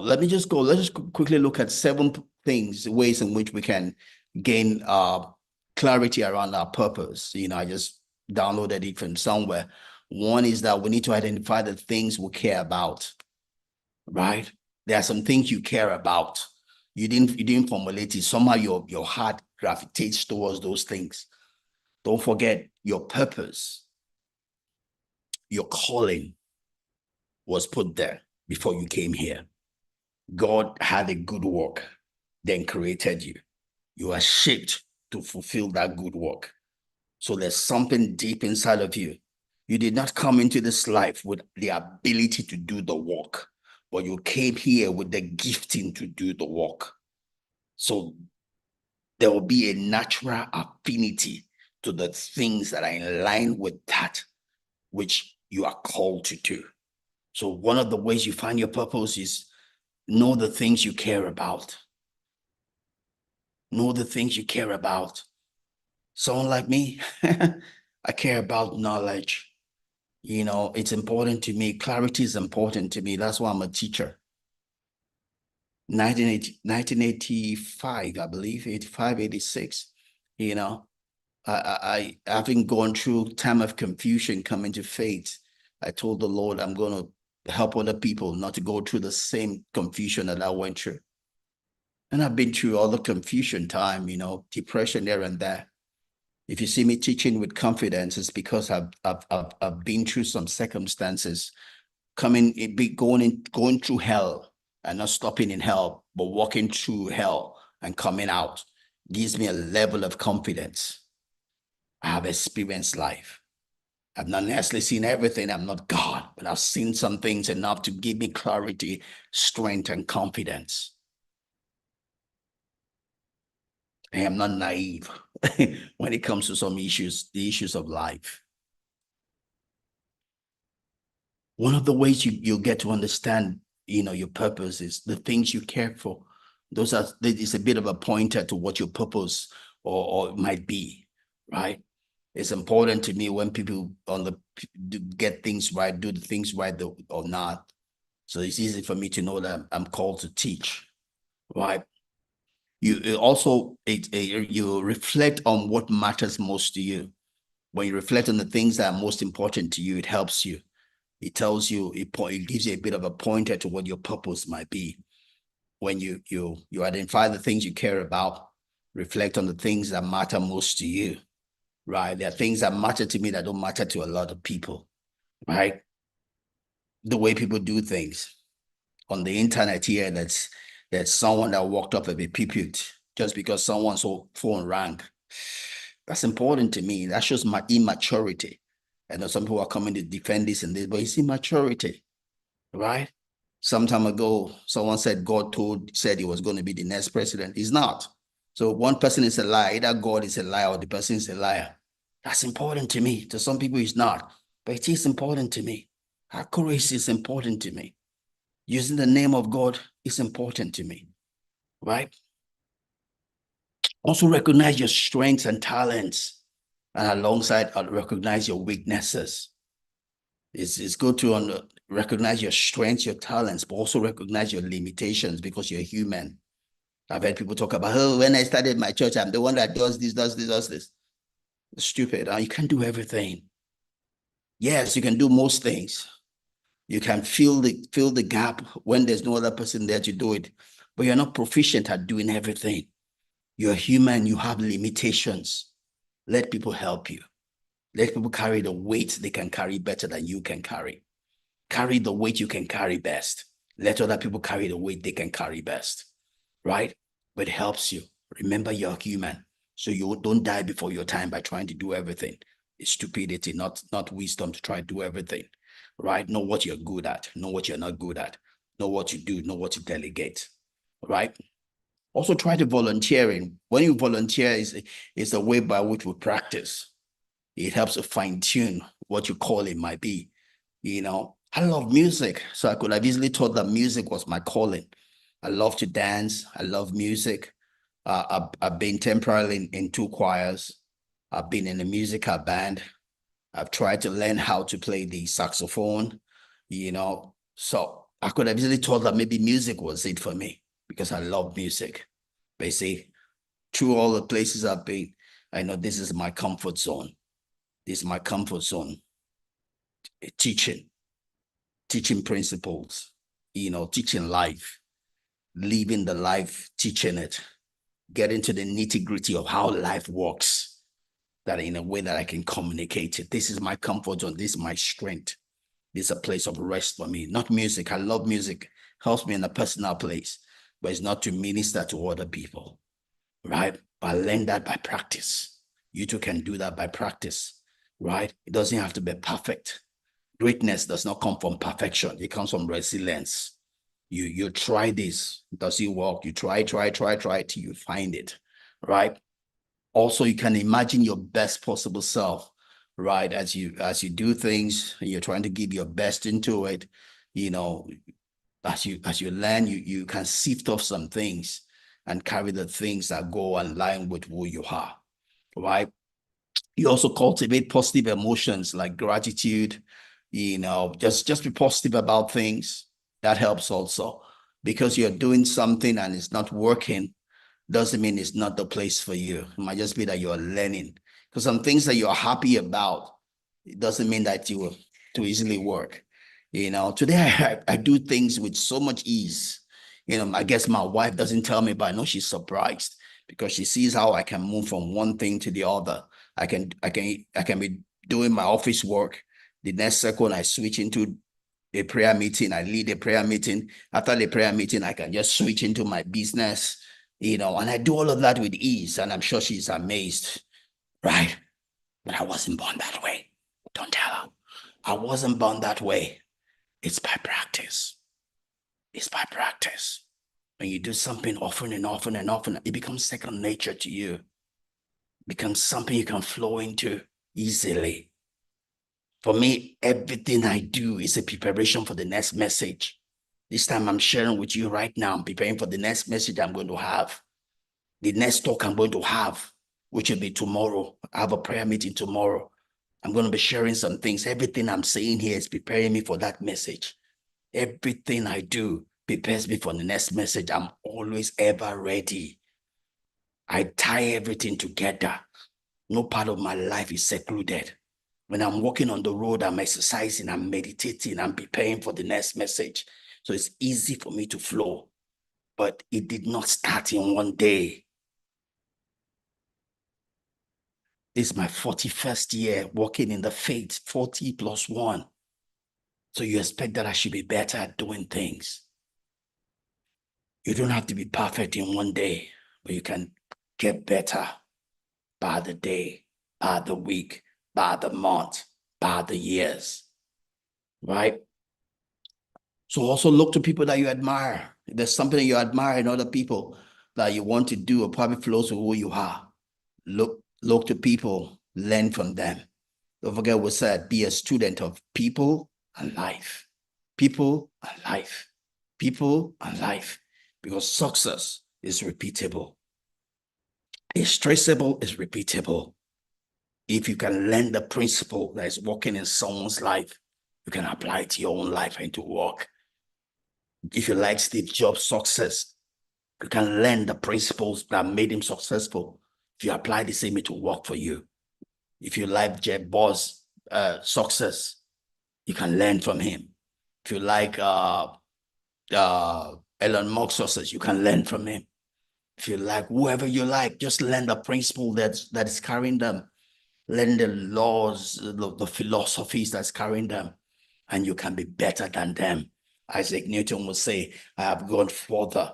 let me just go. Let's just quickly look at 7 ways in which we can gain clarity around our purpose. I just downloaded it from somewhere. One is that we need to identify the things we care about, right? There are some things you care about. You didn't formulate it. Somehow your heart gravitates towards those things. Don't forget your purpose, your calling was put there before you came here. God had a good work, then created you. You are shaped to fulfill that good work. So there's something deep inside of you. You did not come into this life with the ability to do the work, but you came here with the gifting to do the work. So there will be a natural affinity to the things that are in line with that which you are called to do. So one of the ways you find your purpose is know the things you care about. Know the things you care about. Someone like me, I care about knowledge. It's important to me. Clarity is important to me. That's why I'm a teacher. 1985, I believe, 85, 86, I having gone through time of confusion coming to faith, I told the Lord, I'm going to help other people not to go through the same confusion that I went through. And I've been through all the confusion time, depression there and there. If you see me teaching with confidence, it's because I've been through some circumstances, going through hell and not stopping in hell, but walking through hell and coming out gives me a level of confidence. I have experienced life. I've not necessarily seen everything. I'm not God, but I've seen some things enough to give me clarity, strength, and confidence. I am not naive when it comes to some issues, the issues of life. One of the ways you get to understand, your purpose is the things you care for. It's a bit of a pointer to what your purpose or might be, right? It's important to me when people get things right, do the things right or not. So it's easy for me to know that I'm called to teach, right? You reflect on what matters most to you. When you reflect on the things that are most important to you, it helps you. It tells you, it gives you a bit of a pointer to what your purpose might be. When you identify the things you care about, reflect on the things that matter most to you, right? There are things that matter to me that don't matter to a lot of people, right? The way people do things on the internet here, that's someone that walked up a pulpit just because someone's phone rang. That's important to me. That shows my immaturity. I know some people are coming to defend this and this, but it's immaturity, right? Some time ago, someone said God said he was going to be the next president. He's not. So one person is a liar. Either God is a liar or the person is a liar. That's important to me. To some people, it's not. But it is important to me. Accuracy is important to me. Using the name of God is important to me, right? Also recognize your strengths and talents, and alongside recognize your weaknesses. It's good to recognize your strengths, your talents, but also recognize your limitations because you're human. I've heard people talk about, oh, when I started my church, I'm the one that does this, does this, does this. It's stupid. You can't do everything. Yes, you can do most things. You can fill the gap when there's no other person there to do it, but you're not proficient at doing everything. You're human. You have limitations. Let people help you. Let people carry the weight they can carry better than you can carry. Carry the weight you can carry best. Let other people carry the weight they can carry best, right? But it helps you. Remember, you're human. So you don't die before your time by trying to do everything. It's stupidity, not wisdom to try to do everything, right? Know what you're good at. Know what you're not good at. Know what you do. Know what to delegate, right? Also try to volunteering. When you volunteer, is a way by which we practice. It helps to fine tune what you call it might be. I love music, so I could have easily thought that music was my calling. I love to dance. I love music. I've been temporarily in 2 choirs. I've been in a musical band. I've tried to learn how to play the saxophone, So I could have easily thought that maybe music was it for me because I love music. But you see, through all the places I've been, I know this is my comfort zone. This is my comfort zone. Teaching, teaching principles, teaching life, living the life, teaching it, getting to the nitty-gritty of how life works, that in a way that I can communicate it. This is my comfort zone. This is my strength. This is a place of rest for me. Not music. I love music. Helps me in a personal place, but it's not to minister to other people, right? But I learned that by practice. You too can do that by practice, right? It doesn't have to be perfect. Greatness does not come from perfection. It comes from resilience. You try this. Does it work? You try till you find it, right? Also, you can imagine your best possible self, right? As you do things, and you're trying to give your best into it, you know, as you learn, you can sift off some things and carry the things that go in line with who you are, right? You also cultivate positive emotions like gratitude, just be positive about things. That helps also because you're doing something and it's not working doesn't mean it's not the place for you. It might just be that you're learning. Because some things that you're happy about, it doesn't mean that you will too easily work. Today I do things with so much ease. I guess my wife doesn't tell me, but I know she's surprised because she sees how I can move from one thing to the other. I can be doing my office work. The next second I switch into a prayer meeting. I lead a prayer meeting. After the prayer meeting, I can just switch into my business, and I do all of that with ease. And I'm sure she's amazed, right? But I wasn't born that way. Don't tell her. I wasn't born that way. It's by practice. It's by practice. When you do something often and often and often, it becomes second nature to you. It becomes something you can flow into easily. For me, everything I do is a preparation for the next message. This time I'm sharing with you right now. I'm preparing for the next message I'm going to have. The next talk I'm going to have, which will be tomorrow. I have a prayer meeting tomorrow. I'm going to be sharing some things. Everything I'm saying here is preparing me for that message. Everything I do prepares me for the next message. I'm always ever ready. I tie everything together. No part of my life is secluded. When I'm walking on the road, I'm exercising, I'm meditating, I'm preparing for the next message. So it's easy for me to flow. But it did not start in one day. This is my 41st year walking in the faith, 40 plus 1. So you expect that I should be better at doing things. You don't have to be perfect in one day, but you can get better by the day, by the week, by the month, by the years, right? So also look to people that you admire. If there's something you admire in other people that you want to do, it probably flows with who you are. Look to people, learn from them. Don't forget what said, be a student of people and life. People and life. People and life. Because success is repeatable. It's traceable, it's repeatable. If you can learn the principle that is working in someone's life, you can apply it to your own life and to work. If you like Steve Jobs' success, you can learn the principles that made him successful. If you apply the same, it will work for you. If you like Jeff Bezos' success, you can learn from him. If you like Elon Musk's success, you can learn from him. If you like whoever you like, just learn the principle that is carrying them. Learn the laws, the philosophies that's carrying them, and you can be better than them. Isaac Newton would say, I have gone further,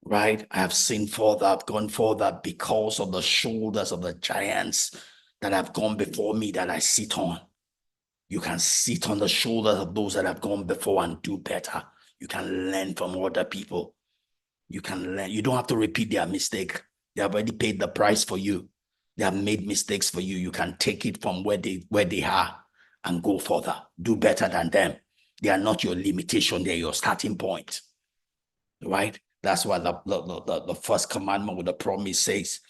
right? I have seen further, I've gone further because of the shoulders of the giants that have gone before me that I sit on. You can sit on the shoulders of those that have gone before and do better. You can learn from other people. You can learn. You don't have to repeat their mistake. They have already paid the price for you. They have made mistakes for you. You can take it from where they are and go further. Do better than them. They are not your limitation. They're your starting point. Right? That's why the first commandment with the promise says,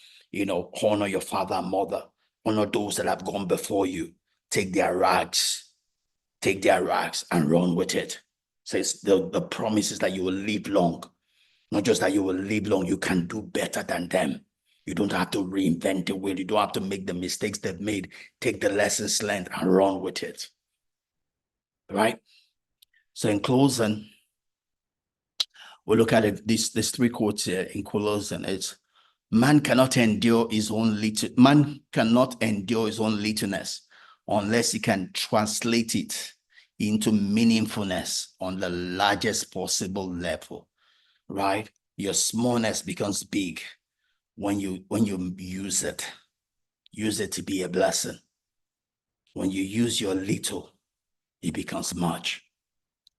honor your father and mother. Honor those that have gone before you. Take their rags and run with it. Says the promise is that you will live long. Not just that you will live long, you can do better than them. You don't have to reinvent the wheel. You don't have to make the mistakes they've made. Take the lessons learned and run with it. Right? So in closing, we'll look at it, these three quotes here in closing. It's man cannot endure his own littleness unless he can translate it into meaningfulness on the largest possible level. Right? Your smallness becomes big when you use it to be a blessing. When you use your little, it becomes much.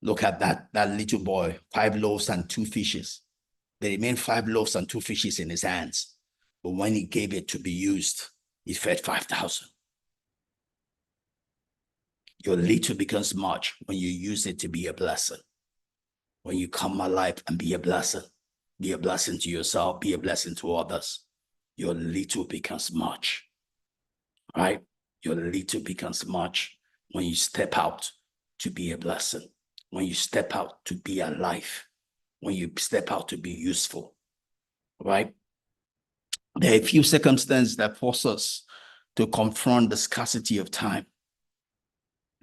Look at that little boy, 5 loaves and 2 fishes. There remained 5 loaves and 2 fishes in his hands. But when he gave it to be used, he fed 5,000. Your little becomes much when you use it to be a blessing. When you come alive and be a blessing to yourself, be a blessing to others, your little becomes much, right? Your little becomes much when you step out to be a blessing, when you step out to be alive, when you step out to be useful, right? There are a few circumstances that force us to confront the scarcity of time.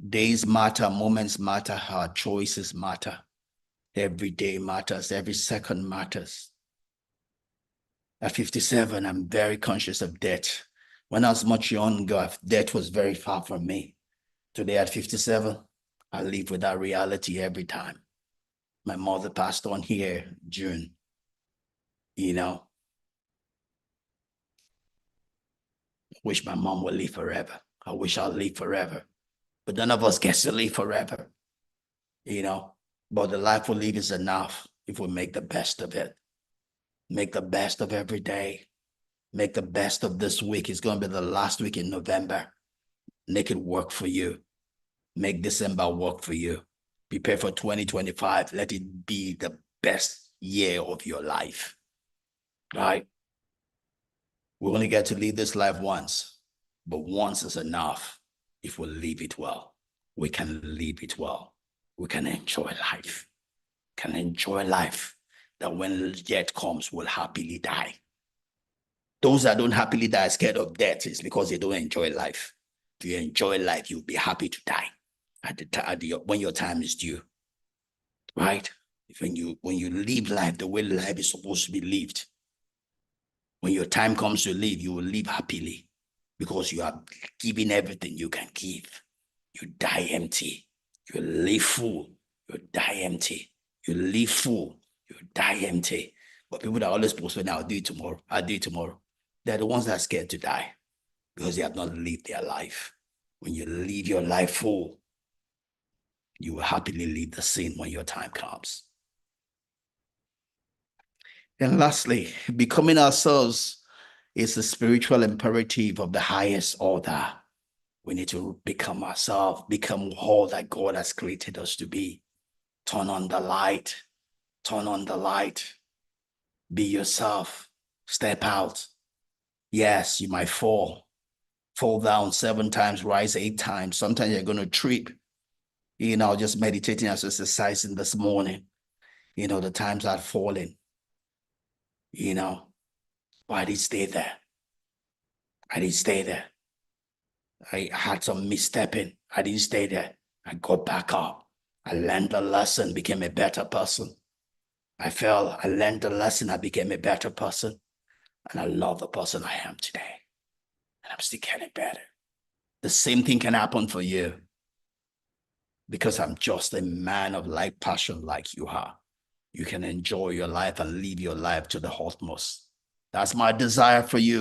Days matter, moments matter, our choices matter. Every day matters, every second matters. At 57, I'm very conscious of death. When I was much younger, death was very far from me. Today at 57, I live with that reality every time. My mother passed on here June. I wish my mom would live forever. I wish I'll live forever. But none of us gets to live forever. But the life we live is enough if we make the best of it. Make the best of every day. Make the best of this week. It's going to be the last week in November. Make it work for you. Make December work for you. Prepare for 2025. Let it be the best year of your life. Right? We only get to live this life once, but once is enough if we live it well. We can live it well. We can enjoy life. Can enjoy life that when death comes, will happily die. Those that don't happily die are scared of death is because they don't enjoy life. If you enjoy life, you'll be happy to die when your time is due. Right? When you live life the way life is supposed to be lived, when your time comes to live, you will live happily because you are giving everything you can give. You die empty. You live full. You die empty. You live full. You die empty. But people that always postpone, I'll do it tomorrow. I'll do it tomorrow. They're the ones that are scared to die because they have not lived their life. When you live your life full, you will happily leave the scene when your time comes. And lastly, becoming ourselves is a spiritual imperative of the highest order. We need to become ourselves, become all that God has created us to be. Turn on the light. Turn on the light. Be yourself. Step out. Yes, you might fall down 7 times, rise 8 times. Sometimes you're going to trip. Just meditating as exercising this morning. The times I've fallen. But I didn't stay there. I didn't stay there. I had some misstepping. I didn't stay there. I got back up. I learned the lesson, became a better person. I fell. I learned the lesson. I became a better person. And I love the person I am today. And I'm still getting better. The same thing can happen for you because I'm just a man of like passion like you are. You can enjoy your life and live your life to the utmost. That's my desire for you.